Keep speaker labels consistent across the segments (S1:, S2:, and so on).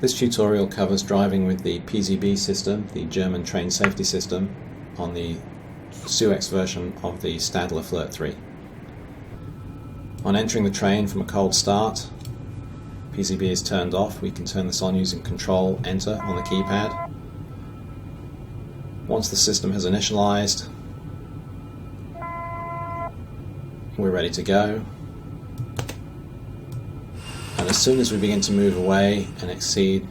S1: This tutorial covers driving with the PZB system, the German train safety system, on the SUX version of the Stadler Flirt3. On entering the train from a cold start, PZB is turned off. We can turn this on using Control Enter on the keypad. Once the system has initialized, we're ready to go. And as soon as we begin to move away and exceed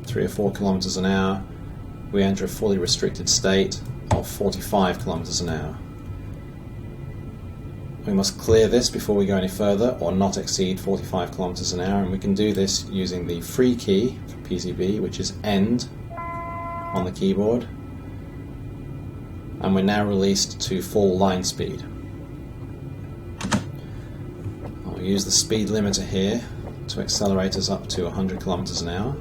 S1: 3 or 4 kilometers an hour, we enter a fully restricted state of 45 kilometers an hour. We must clear this before we go any further, or not exceed 45 kilometers an hour, and we can do this using the free key for PZB, which is End on the keyboard, and we're now released to full line speed. I'll use the speed limiter here to accelerate us up to 100 kilometers an hour.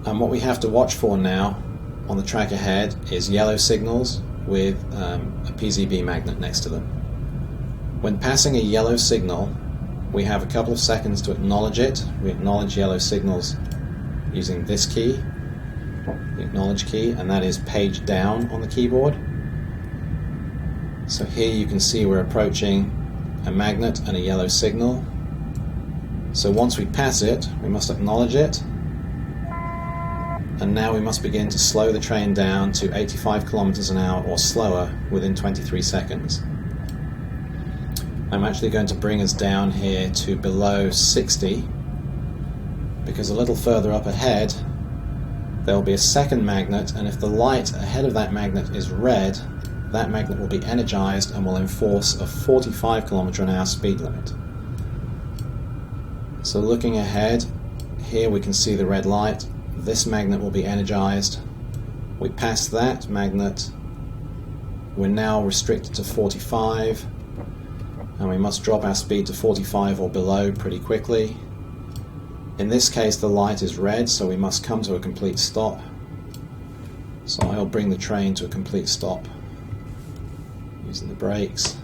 S1: And what we have to watch for now on the track ahead is yellow signals with a PZB magnet next to them. When passing a yellow signal, we have a couple of seconds to acknowledge it. We acknowledge yellow signals using this key, the acknowledge key, and that is page down on the keyboard. So here you can see we're approaching a magnet and a yellow signal. So once we pass it, we must acknowledge it, and now we must begin to slow the train down to 85 kilometers an hour or slower within 23 seconds. I'm actually going to bring us down here to below 60, because a little further up ahead there will be a second magnet, and if the light ahead of that magnet is red, that magnet will be energized and will enforce a 45 km an hour speed limit. So looking ahead, here we can see the red light. This magnet will be energized. We pass that magnet. We're now restricted to 45, and we must drop our speed to 45 or below pretty quickly. In this case the light is red, so we must come to a complete stop. So I'll bring the train to a complete stop using the brakes.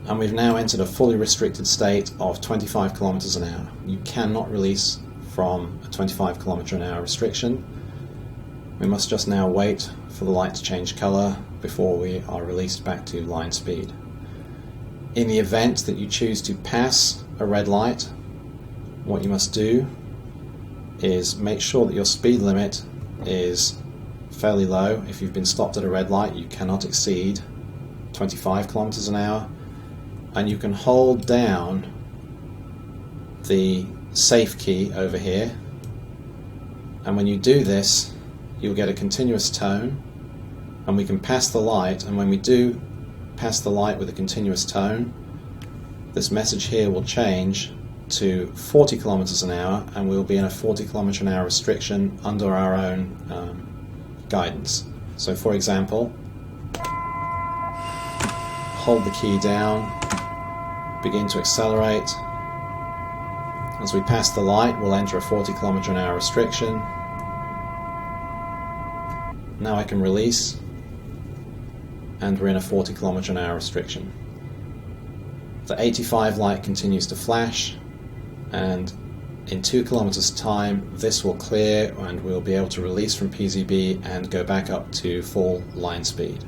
S1: And we've now entered a fully restricted state of 25 kilometers an hour. You cannot release from a 25 kilometer an hour restriction. We must just now wait for the light to change color before we are released back to line speed. In the event that you choose to pass a red light, what you must do is make sure that your speed limit is fairly low. If you've been stopped at a red light, you cannot exceed 25 kilometers an hour, and you can hold down the safe key over here, and when you do this you'll get a continuous tone, and we can pass the light, and when we do pass the light with a continuous tone, this message here will change to 40 kilometers an hour, and we'll be in a 40 kilometer an hour restriction under our own guidance. So for example, hold the key down, begin to accelerate. As we pass the light, we'll enter a 40 kilometer an hour restriction. Now I can release, and we're in a 40 kilometer an hour restriction. The 85 light continues to flash, and in 2 kilometers time this will clear and we'll be able to release from PZB and go back up to full line speed.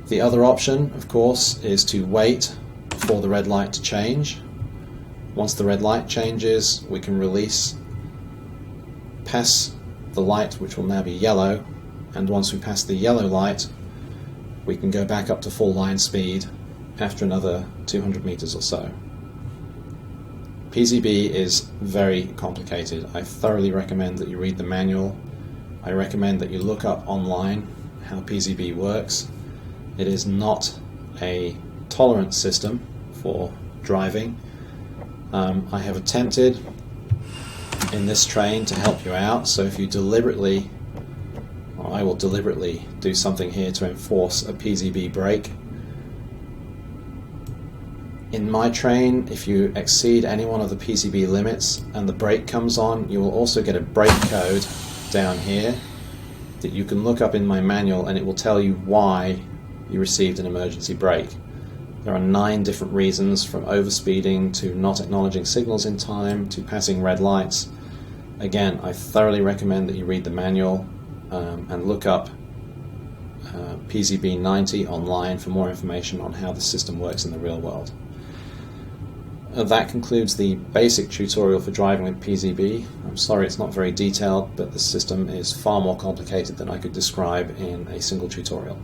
S1: The other option, of course, is to wait for the red light to change. Once the red light changes, we can release, pass the light, which will now be yellow, and once we pass the yellow light we can go back up to full line speed after another 200 meters or so. PZB is very complicated. I thoroughly recommend that you read the manual. I recommend that you look up online how PZB works. It is not a tolerance system for driving. I have attempted in this train to help you out, so if you deliberately, or I will deliberately do something here to enforce a PZB brake, In my train, if you exceed any one of the PZB limits and the brake comes on, you will also get a brake code down here that you can look up in my manual, and it will tell you why you received an emergency brake. There are 9 different reasons, from overspeeding to not acknowledging signals in time to passing red lights. Again, I thoroughly recommend that you read the manual and look up PZB 90 online for more information on how the system works in the real world. That concludes the basic tutorial for driving with PZB. I'm sorry it's not very detailed, but the system is far more complicated than I could describe in a single tutorial.